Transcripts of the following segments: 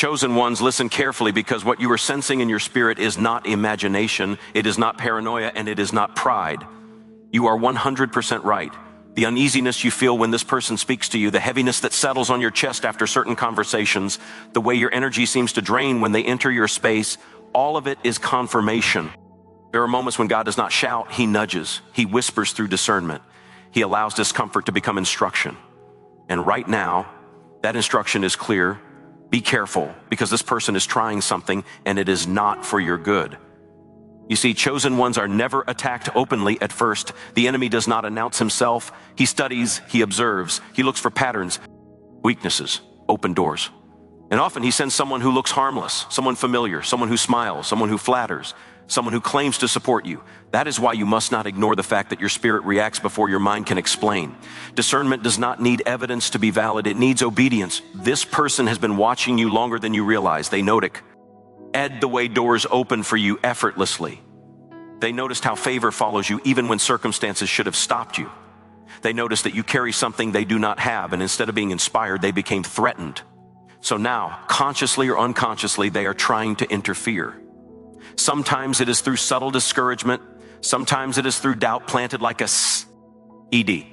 Chosen ones, listen carefully, because what you are sensing in your spirit is not imagination, it is not paranoia, and it is not pride. You are 100% right. The uneasiness you feel when this person speaks to you, the heaviness that settles on your chest after certain conversations, the way your energy seems to drain when they enter your space, all of it is confirmation. There are moments when God does not shout, he nudges, he whispers through discernment. He allows discomfort to become instruction. And right now, that instruction is clear. Be careful, because this person is trying something and it is not for your good. You see, chosen ones are never attacked openly at first. The enemy does not announce himself. He studies, he observes, he looks for patterns, weaknesses, open doors. And often he sends someone who looks harmless, someone familiar, someone who smiles, someone who flatters, someone who claims to support you. That is why you must not ignore the fact that your spirit reacts before your mind can explain. Discernment does not need evidence to be valid. It needs obedience. This person has been watching you longer than you realize. They noted the way doors open for you effortlessly. They noticed how favor follows you even when circumstances should have stopped you. They noticed that you carry something they do not have, and instead of being inspired, they became threatened. So now, consciously or unconsciously, they are trying to interfere. Sometimes it is through subtle discouragement. Sometimes it is through doubt planted like a ED.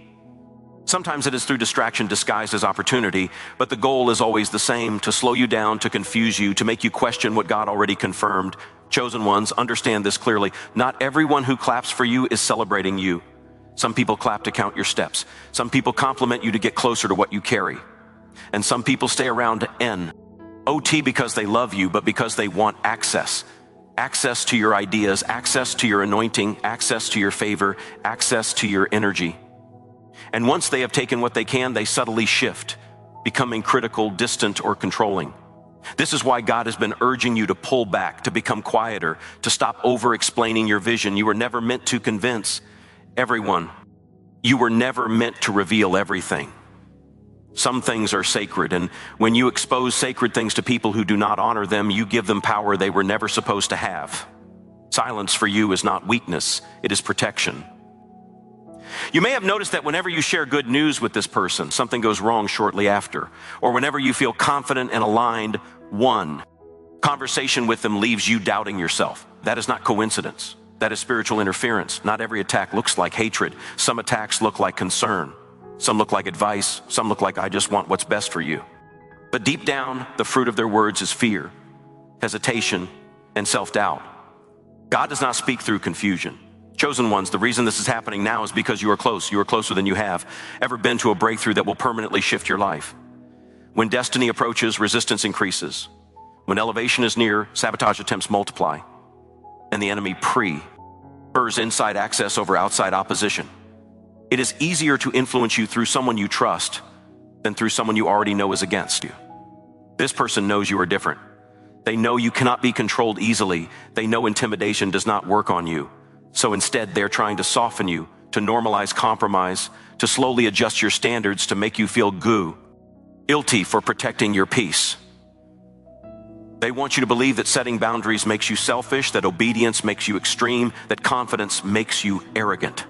Sometimes it is through distraction disguised as opportunity, but the goal is always the same: to slow you down, to confuse you, to make you question what God already confirmed. Chosen ones, understand this clearly. Not everyone who claps for you is celebrating you. Some people clap to count your steps. Some people compliment you to get closer to what you carry. And some people stay around to OT because they love you, but because they want access. Access to your ideas, access to your anointing, access to your favor, access to your energy. And once they have taken what they can, they subtly shift, becoming critical, distant, or controlling. This is why God has been urging you to pull back, to become quieter, to stop over-explaining your vision. You were never meant to convince everyone. You were never meant to reveal everything. Some things are sacred, and when you expose sacred things to people who do not honor them, you give them power they were never supposed to have. Silence for you is not weakness, it is protection. You may have noticed that whenever you share good news with this person, something goes wrong shortly after. Or whenever you feel confident and aligned, one conversation with them leaves you doubting yourself. That is not coincidence. That is spiritual interference. Not every attack looks like hatred. Some attacks look like concern. Some look like advice. Some look like, I just want what's best for you. But deep down, the fruit of their words is fear, hesitation, and self-doubt. God does not speak through confusion. Chosen ones, the reason this is happening now is because you are close. You are closer than you have ever been to a breakthrough that will permanently shift your life. When destiny approaches, resistance increases. When elevation is near, sabotage attempts multiply. And the enemy prefers inside access over outside opposition. It is easier to influence you through someone you trust than through someone you already know is against you. This person knows you are different. They know you cannot be controlled easily. They know intimidation does not work on you. So instead, they're trying to soften you, to normalize compromise, to slowly adjust your standards to make you feel guilty for protecting your peace. They want you to believe that setting boundaries makes you selfish, that obedience makes you extreme, that confidence makes you arrogant.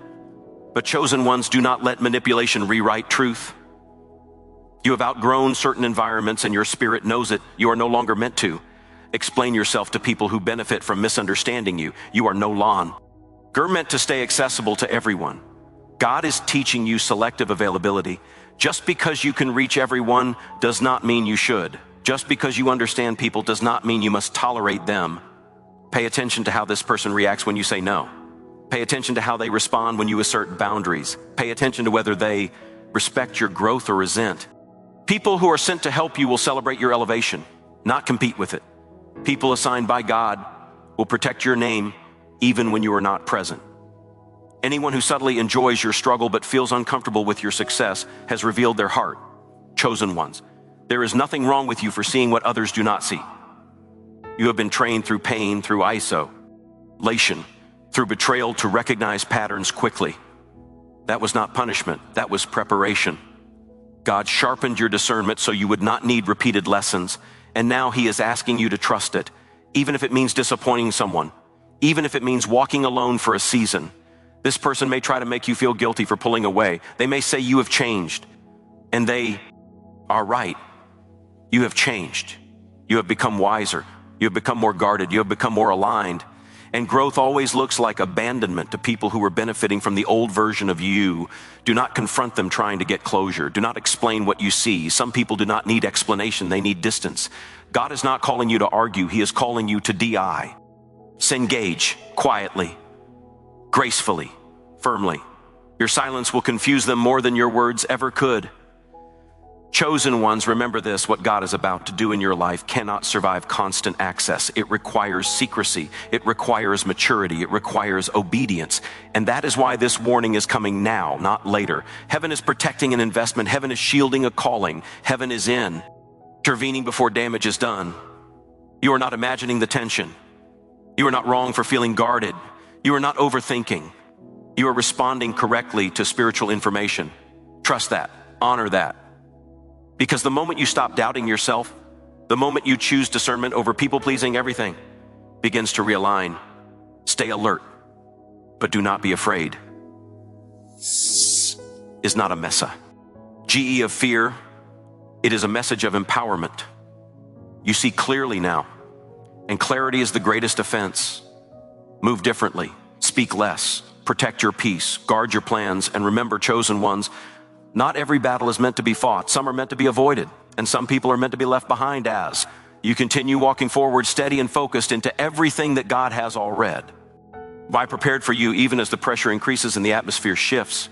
But chosen ones, do not let manipulation rewrite truth. You have outgrown certain environments and your spirit knows it. You are no longer meant to explain yourself to people who benefit from misunderstanding you. You are no longer meant to stay accessible to everyone. God is teaching you selective availability. Just because you can reach everyone does not mean you should. Just because you understand people does not mean you must tolerate them. Pay attention to how this person reacts when you say no. Pay attention to how they respond when you assert boundaries. Pay attention to whether they respect your growth or resent. People who are sent to help you will celebrate your elevation, not compete with it. People assigned by God will protect your name even when you are not present. Anyone who subtly enjoys your struggle but feels uncomfortable with your success has revealed their heart. Chosen ones, there is nothing wrong with you for seeing what others do not see. You have been trained through pain, through isolation, through betrayal to recognize patterns quickly. That was not punishment, that was preparation. God sharpened your discernment so you would not need repeated lessons, and now He is asking you to trust it, even if it means disappointing someone. Even if it means walking alone for a season. This person may try to make you feel guilty for pulling away. They may say you have changed, and they are right. You have changed. You have become wiser. You have become more guarded. You have become more aligned. And growth always looks like abandonment to people who were benefiting from the old version of you. Do not confront them trying to get closure. Do not explain what you see. Some people do not need explanation. They need distance. God is not calling you to argue. He is calling you to DI. Engage quietly, gracefully, firmly. Your silence will confuse them more than your words ever could. Chosen ones, remember this: what God is about to do in your life cannot survive constant access. It requires secrecy. It requires maturity. It requires obedience. And that is why this warning is coming now, not later. Heaven is protecting an investment. Heaven is shielding a calling. Heaven is intervening before damage is done. You are not imagining the tension. You are not wrong for feeling guarded. You are not overthinking. You are responding correctly to spiritual information. Trust that. Honor that. Because the moment you stop doubting yourself, the moment you choose discernment over people-pleasing, everything begins to realign. Stay alert, but do not be afraid. Is not a messa. GE of fear, it is a message of empowerment. You see clearly now, and clarity is the greatest offense. Move differently, speak less, protect your peace, guard your plans, and remember, chosen ones, not every battle is meant to be fought. Some are meant to be avoided, and some people are meant to be left behind as you continue walking forward steady and focused into everything that God has already. I prepared for you even as the pressure increases and the atmosphere shifts,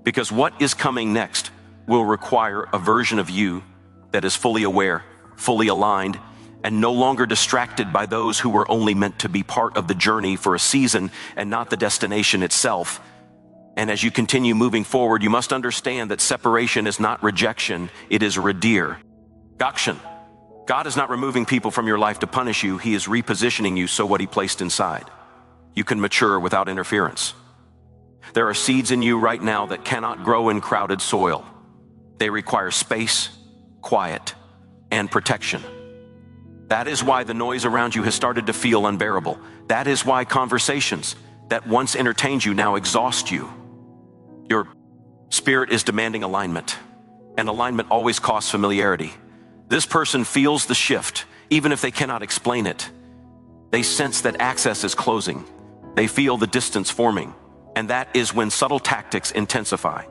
because what is coming next will require a version of you that is fully aware, fully aligned, and no longer distracted by those who were only meant to be part of the journey for a season and not the destination itself. And as you continue moving forward, you must understand that separation is not rejection, it is redeer. Gakshan. God is not removing people from your life to punish you. He is repositioning you so what he placed inside, you can mature without interference. There are seeds in you right now that cannot grow in crowded soil. They require space, quiet, and protection. That is why the noise around you has started to feel unbearable. That is why conversations that once entertained you now exhaust you. Your spirit is demanding alignment, and alignment always costs familiarity. This person feels the shift, even if they cannot explain it. They sense that access is closing. They feel the distance forming, and that is when subtle tactics intensify.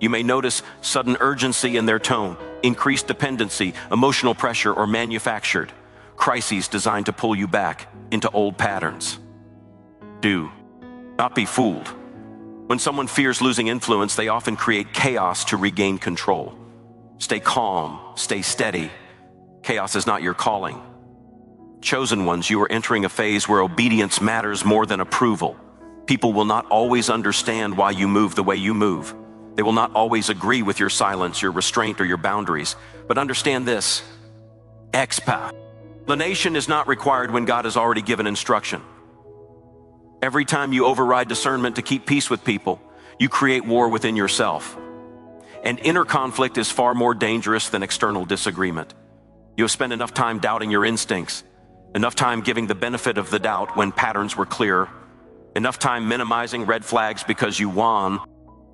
You may notice sudden urgency in their tone, increased dependency, emotional pressure, or manufactured crises designed to pull you back into old patterns. Do not be fooled. When someone fears losing influence, they often create chaos to regain control. Stay calm, stay steady. Chaos is not your calling. Chosen ones, you are entering a phase where obedience matters more than approval. People will not always understand why you move the way you move. They will not always agree with your silence, your restraint, or your boundaries. But understand this: explanation is not required when God has already given instruction. Every time you override discernment to keep peace with people, you create war within yourself. And inner conflict is far more dangerous than external disagreement. You have spent enough time doubting your instincts, enough time giving the benefit of the doubt when patterns were clear, enough time minimizing red flags because you won.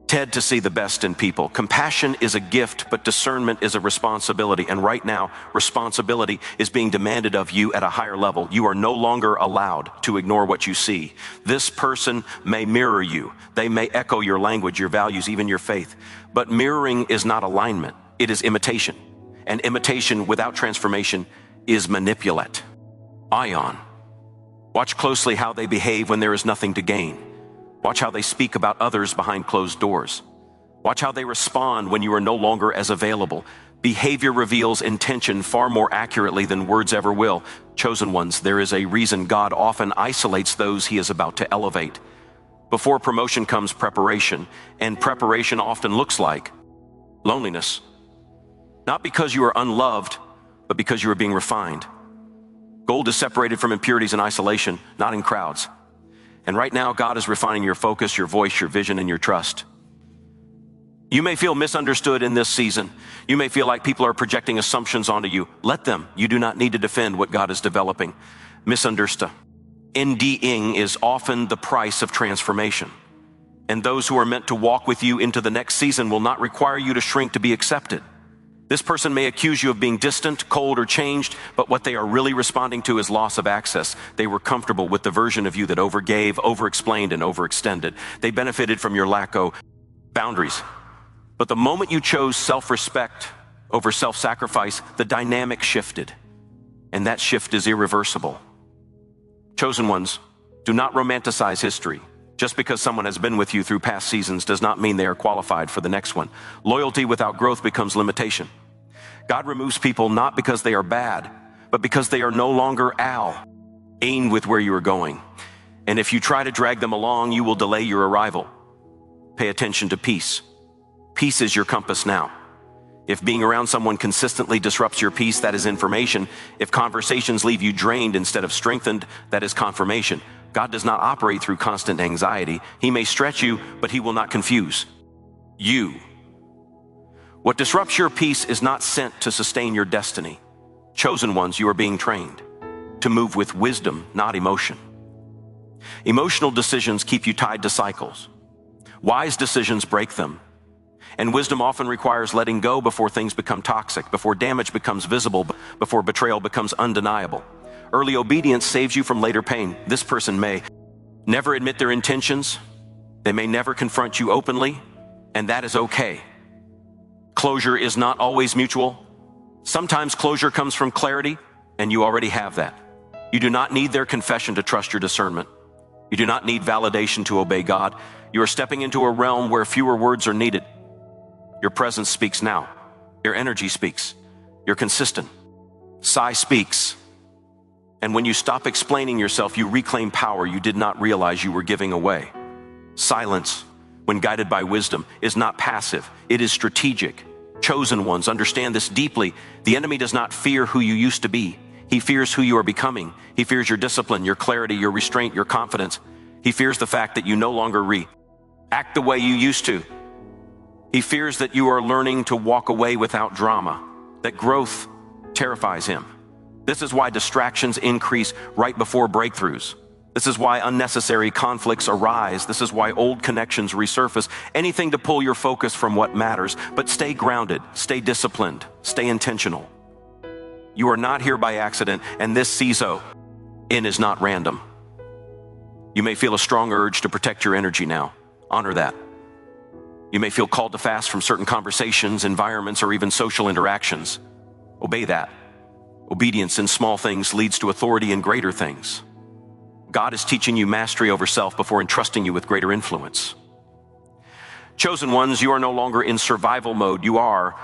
To see the best in people. Compassion is a gift, but discernment is a responsibility. And right now, responsibility is being demanded of you at a higher level. You are no longer allowed to ignore what you see. This person may mirror you. They may echo your language, your values, even your faith. But mirroring is not alignment. It is imitation. And imitation without transformation is manipulate. Ion. Watch closely how they behave when there is nothing to gain. Watch how they speak about others behind closed doors. Watch how they respond when you are no longer as available. Behavior reveals intention far more accurately than words ever will. Chosen ones, there is a reason God often isolates those he is about to elevate. Before promotion comes preparation, and preparation often looks like loneliness. Not because you are unloved, but because you are being refined. Gold is separated from impurities in isolation, not in crowds. And right now, God is refining your focus, your voice, your vision, and your trust. You may feel misunderstood in this season. You may feel like people are projecting assumptions onto you. Let them. You do not need to defend what God is developing. Misunderstood. NDing is often the price of transformation. And those who are meant to walk with you into the next season will not require you to shrink to be accepted. This person may accuse you of being distant, cold, or changed, but what they are really responding to is loss of access. They were comfortable with the version of you that overgave, overexplained, and overextended. They benefited from your lack of boundaries. But the moment you chose self-respect over self-sacrifice, the dynamic shifted. And that shift is irreversible. Chosen ones, do not romanticize history. Just because someone has been with you through past seasons does not mean they are qualified for the next one. Loyalty without growth becomes limitation. God removes people not because they are bad, but because they are no longer aimed with where you are going. And if you try to drag them along, you will delay your arrival. Pay attention to peace. Peace is your compass now. If being around someone consistently disrupts your peace, that is information. If conversations leave you drained instead of strengthened, that is confirmation. God does not operate through constant anxiety. He may stretch you, but he will not confuse you. What disrupts your peace is not sent to sustain your destiny. Chosen ones, you are being trained to move with wisdom, not emotion. Emotional decisions keep you tied to cycles. Wise decisions break them. And wisdom often requires letting go before things become toxic, before damage becomes visible, before betrayal becomes undeniable. Early obedience saves you from later pain. This person may never admit their intentions. They may never confront you openly, and that is okay. Closure is not always mutual. Sometimes closure comes from clarity, and you already have that. You do not need their confession to trust your discernment. You do not need validation to obey God. You are stepping into a realm where fewer words are needed. Your presence speaks now. Your energy speaks. You're consistent. Sigh speaks. And when you stop explaining yourself, you reclaim power you did not realize you were giving away. Silence, when guided by wisdom, is not passive. It is strategic. Chosen ones, understand this deeply. The enemy does not fear who you used to be. He fears who you are becoming. He fears your discipline, your clarity, your restraint, your confidence. He fears the fact that you no longer react the way you used to. He fears that you are learning to walk away without drama, that growth terrifies him. This is why distractions increase right before breakthroughs. This is why unnecessary conflicts arise. This is why old connections resurface. Anything to pull your focus from what matters, but stay grounded, stay disciplined, stay intentional. You are not here by accident, and this season is not random. You may feel a strong urge to protect your energy now. Honor that. You may feel called to fast from certain conversations, environments, or even social interactions. Obey that. Obedience in small things leads to authority in greater things. God is teaching you mastery over self before entrusting you with greater influence. Chosen ones, you are no longer in survival mode. You are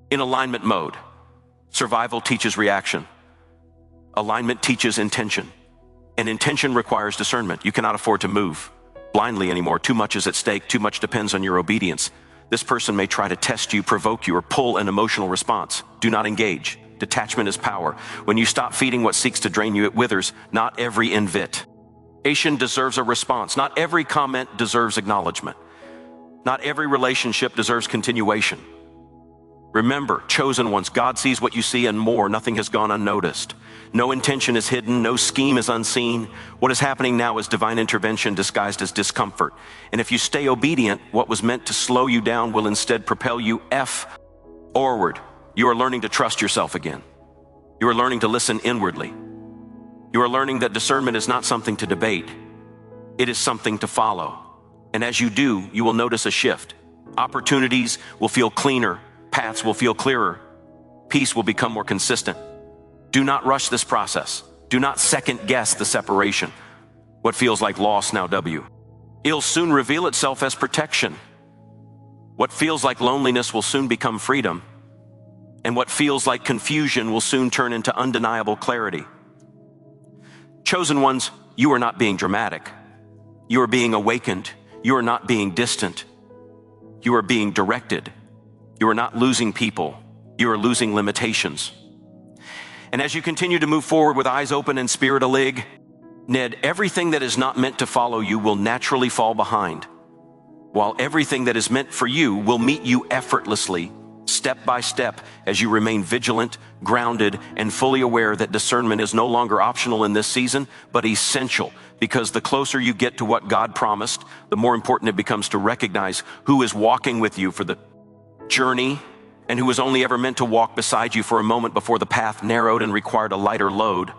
in alignment mode. Survival teaches reaction. Alignment teaches intention. And intention requires discernment. You cannot afford to move blindly anymore. Too much is at stake. Too much depends on your obedience. This person may try to test you, provoke you, or pull an emotional response. Do not engage. Detachment is power. When you stop feeding what seeks to drain you, it withers. Not every invitation deserves a response. Not every comment deserves acknowledgement. Not every relationship deserves continuation. Remember, chosen ones, God sees what you see and more. Nothing has gone unnoticed. No intention is hidden. No scheme is unseen. What is happening now is divine intervention disguised as discomfort. And if you stay obedient, what was meant to slow you down will instead propel you forward. You are learning to trust yourself again. You are learning to listen inwardly. You are learning that discernment is not something to debate. It is something to follow. And as you do, you will notice a shift. Opportunities will feel cleaner. Paths will feel clearer. Peace will become more consistent. Do not rush this process. Do not second guess the separation. What feels like loss now it'll soon reveal itself as protection. What feels like loneliness will soon become freedom. And what feels like confusion will soon turn into undeniable clarity. Chosen ones, you are not being dramatic. You are being awakened. You are not being distant. You are being directed. You are not losing people. You are losing limitations. And as you continue to move forward with eyes open and spirit alig, everything that is not meant to follow you will naturally fall behind, while everything that is meant for you will meet you effortlessly, step by step, as you remain vigilant, grounded, and fully aware that discernment is no longer optional in this season, but essential. Because the closer you get to what God promised, the more important it becomes to recognize who is walking with you for the journey and who was only ever meant to walk beside you for a moment before the path narrowed and required a lighter load.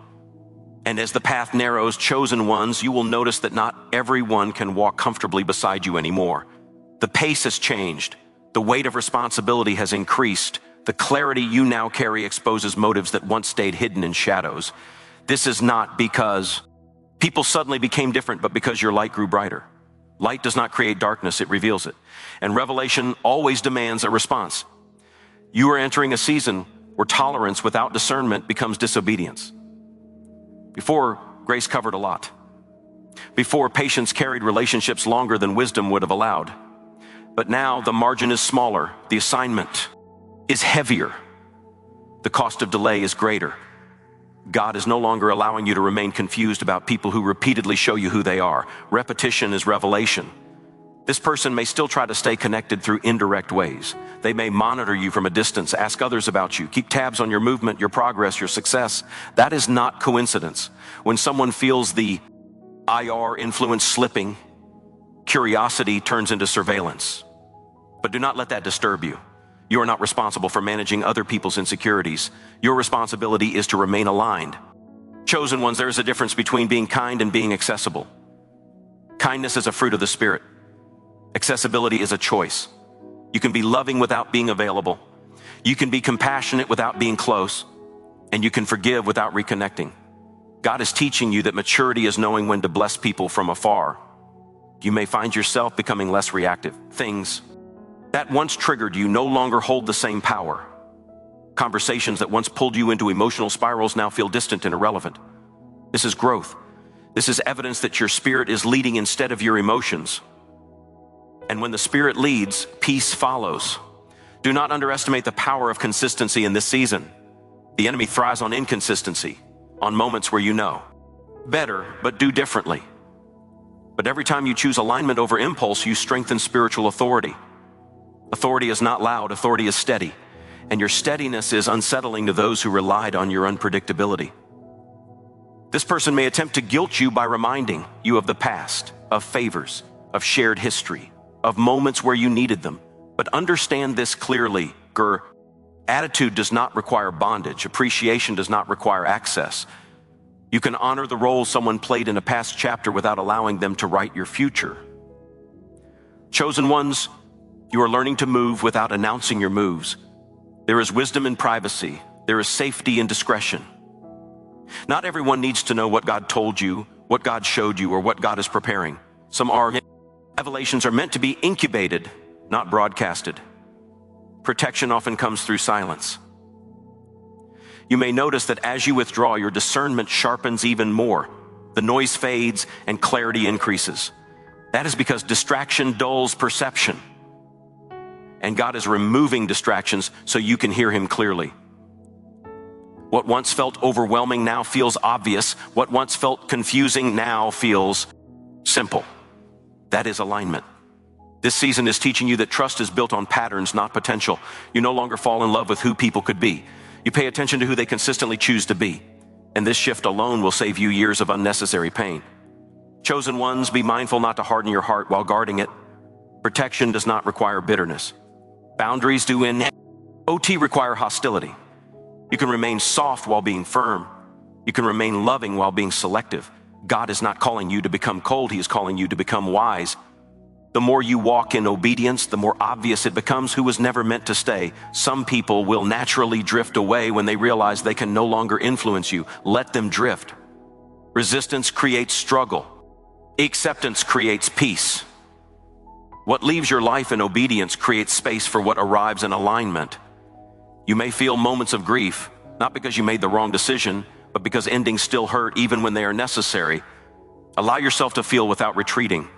And as the path narrows, chosen ones, you will notice that not everyone can walk comfortably beside you anymore. The pace has changed. The weight of responsibility has increased. The clarity you now carry exposes motives that once stayed hidden in shadows. This is not because people suddenly became different, but because your light grew brighter. Light does not create darkness, it reveals it. And revelation always demands a response. You are entering a season where tolerance without discernment becomes disobedience. Before, grace covered a lot. Before, patience carried relationships longer than wisdom would have allowed. But now the margin is smaller, the assignment is heavier, the cost of delay is greater. God is no longer allowing you to remain confused about people who repeatedly show you who they are. Repetition is revelation. This person may still try to stay connected through indirect ways. They may monitor you from a distance, ask others about you, keep tabs on your movement, your progress, your success. That is not coincidence. When someone feels the IR influence slipping, curiosity turns into surveillance. But do not let that disturb you. You are not responsible for managing other people's insecurities. Your responsibility is to remain aligned. Chosen ones, there is a difference between being kind and being accessible. Kindness is a fruit of the Spirit. Accessibility is a choice. You can be loving without being available. You can be compassionate without being close. And you can forgive without reconnecting. God is teaching you that maturity is knowing when to bless people from afar. You may find yourself becoming less reactive. Things that once triggered you no longer hold the same power. Conversations that once pulled you into emotional spirals now feel distant and irrelevant. This is growth. This is evidence that your spirit is leading instead of your emotions. And when the Spirit leads, peace follows. Do not underestimate the power of consistency in this season. The enemy thrives on inconsistency, on moments where you know better, but do differently. But every time you choose alignment over impulse, you strengthen spiritual authority. Authority is not loud, authority is steady. And your steadiness is unsettling to those who relied on your unpredictability. This person may attempt to guilt you by reminding you of the past, of favors, of shared history, of moments where you needed them. But understand this clearly, attitude does not require bondage. Appreciation does not require access. You can honor the role someone played in a past chapter without allowing them to write your future. Chosen ones, you are learning to move without announcing your moves. There is wisdom in privacy. There is safety in discretion. Not everyone needs to know what God told you, what God showed you, or what God is preparing. Some revelations are meant to be incubated, not broadcasted. Protection often comes through silence. You may notice that as you withdraw, your discernment sharpens even more. The noise fades and clarity increases. That is because distraction dulls perception. And God is removing distractions so you can hear Him clearly. What once felt overwhelming now feels obvious. What once felt confusing now feels simple. That is alignment. This season is teaching you that trust is built on patterns, not potential. You no longer fall in love with who people could be. You pay attention to who they consistently choose to be. And this shift alone will save you years of unnecessary pain. Chosen ones, be mindful not to harden your heart while guarding it. Protection does not require bitterness. Boundaries do in OT require hostility. You can remain soft while being firm. You can remain loving while being selective. God is not calling you to become cold. He is calling you to become wise. The more you walk in obedience, the more obvious it becomes who was never meant to stay. Some people will naturally drift away when they realize they can no longer influence you. Let them drift. Resistance creates struggle. Acceptance creates peace. What leaves your life in obedience creates space for what arrives in alignment. You may feel moments of grief, not because you made the wrong decision, but because endings still hurt even when they are necessary. Allow yourself to feel without retreating.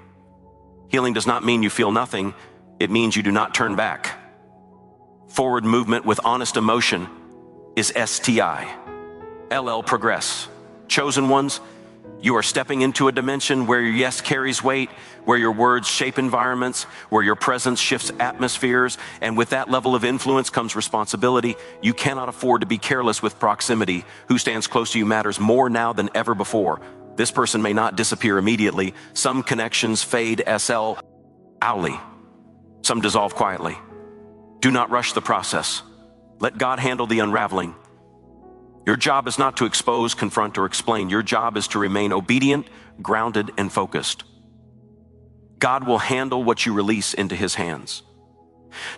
Healing does not mean you feel nothing. It means you do not turn back. Forward movement with honest emotion is STI. LL progress. Chosen ones, you are stepping into a dimension where your yes carries weight, where your words shape environments, where your presence shifts atmospheres, and with that level of influence comes responsibility. You cannot afford to be careless with proximity. Who stands close to you matters more now than ever before. This person may not disappear immediately. Some connections fade SL, owly. Some dissolve quietly. Do not rush the process. Let God handle the unraveling. Your job is not to expose, confront, or explain. Your job is to remain obedient, grounded, and focused. God will handle what you release into his hands.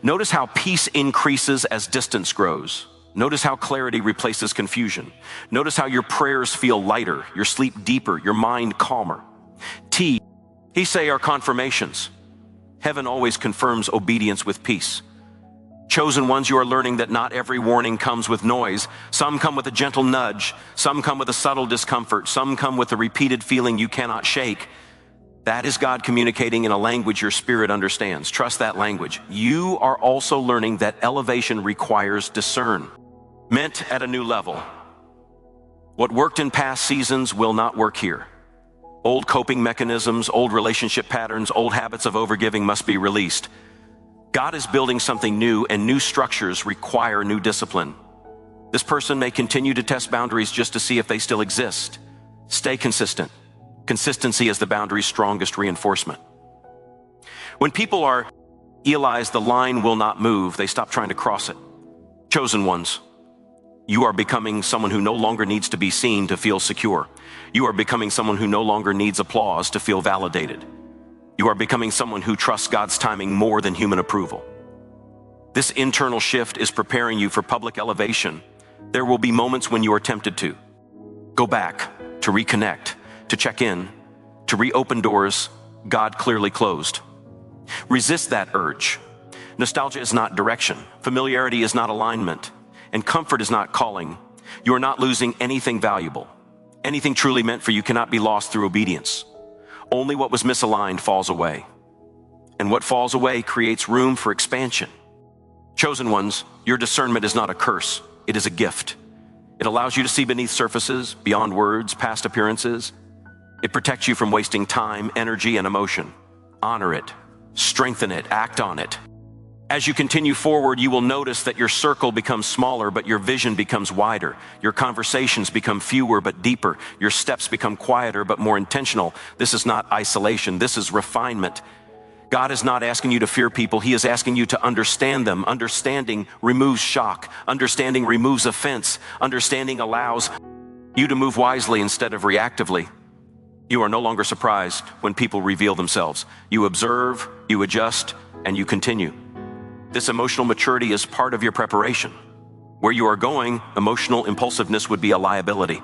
Notice how peace increases as distance grows. Notice how clarity replaces confusion. Notice how your prayers feel lighter, your sleep deeper, your mind calmer. T, he say, are confirmations. Heaven always confirms obedience with peace. Chosen ones, you are learning that not every warning comes with noise. Some come with a gentle nudge. Some come with a subtle discomfort. Some come with a repeated feeling you cannot shake. That is God communicating in a language your spirit understands. Trust that language. You are also learning that elevation requires discernment at a new level. What worked in past seasons will not work here. Old coping mechanisms, old relationship patterns, old habits of overgiving must be released. God is building something new, and new structures require new discipline. This person may continue to test boundaries just to see if they still exist. Stay consistent. Consistency is the boundary's strongest reinforcement. When people realize the line will not move, they stop trying to cross it. Chosen ones, you are becoming someone who no longer needs to be seen to feel secure. You are becoming someone who no longer needs applause to feel validated. You are becoming someone who trusts God's timing more than human approval. This internal shift is preparing you for public elevation. There will be moments when you are tempted to go back, to reconnect, to check in, to reopen doors God clearly closed. Resist that urge. Nostalgia is not direction. Familiarity is not alignment. And comfort is not calling. You are not losing anything valuable. Anything truly meant for you cannot be lost through obedience. Only what was misaligned falls away. And what falls away creates room for expansion. Chosen ones, your discernment is not a curse. It is a gift. It allows you to see beneath surfaces, beyond words, past appearances. It protects you from wasting time, energy, and emotion. Honor it. Strengthen it. Act on it. As you continue forward, you will notice that your circle becomes smaller, but your vision becomes wider. Your conversations become fewer, but deeper. Your steps become quieter, but more intentional. This is not isolation. This is refinement. God is not asking you to fear people. He is asking you to understand them. Understanding removes shock. Understanding removes offense. Understanding allows you to move wisely instead of reactively. You are no longer surprised when people reveal themselves. You observe, you adjust, and you continue. This emotional maturity is part of your preparation. Where you are going, emotional impulsiveness would be a liability.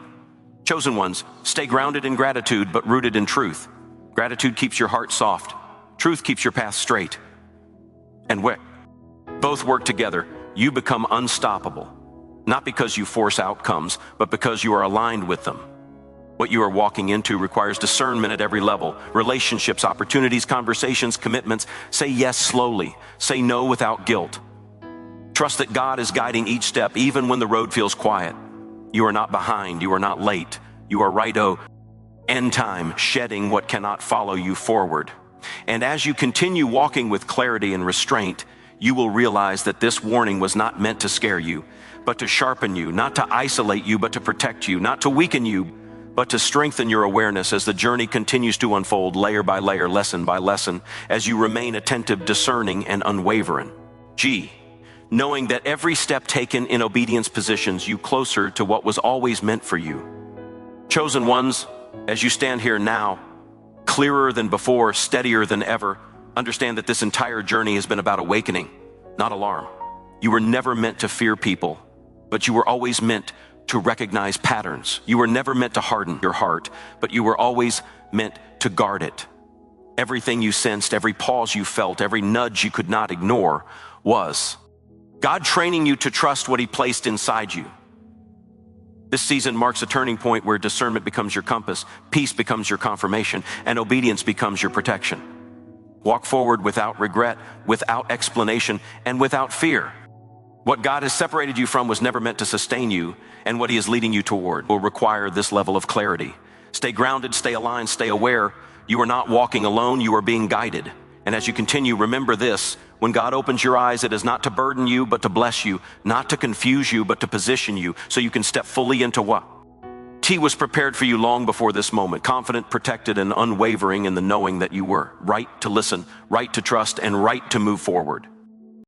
Chosen ones, stay grounded in gratitude, but rooted in truth. Gratitude keeps your heart soft. Truth keeps your path straight. And where both work together, you become unstoppable. Not because you force outcomes, but because you are aligned with them. What you are walking into requires discernment at every level. Relationships, opportunities, conversations, commitments. Say yes slowly. Say no without guilt. Trust that God is guiding each step, even when the road feels quiet. You are not behind. You are not late. You are righto. End time, shedding what cannot follow you forward. And as you continue walking with clarity and restraint, you will realize that this warning was not meant to scare you, but to sharpen you, not to isolate you, but to protect you, not to weaken you, but to strengthen your awareness as the journey continues to unfold layer by layer, lesson by lesson, as you remain attentive, discerning, and unwavering. G, knowing that every step taken in obedience positions you closer to what was always meant for you. Chosen ones, as you stand here now, clearer than before, steadier than ever, understand that this entire journey has been about awakening, not alarm. You were never meant to fear people, but you were always meant to recognize patterns. You were never meant to harden your heart, but you were always meant to guard it. Everything you sensed, every pause you felt, every nudge you could not ignore was God training you to trust what He placed inside you. This season marks a turning point where discernment becomes your compass, peace becomes your confirmation, and obedience becomes your protection. Walk forward without regret, without explanation, and without fear. What God has separated you from was never meant to sustain you, and what He is leading you toward will require this level of clarity. Stay grounded, stay aligned, stay aware. You are not walking alone, you are being guided. And as you continue, remember this: when God opens your eyes, it is not to burden you, but to bless you, not to confuse you, but to position you so you can step fully into what He was prepared for you long before this moment, confident, protected, and unwavering in the knowing that you were right to listen, right to trust, and right to move forward.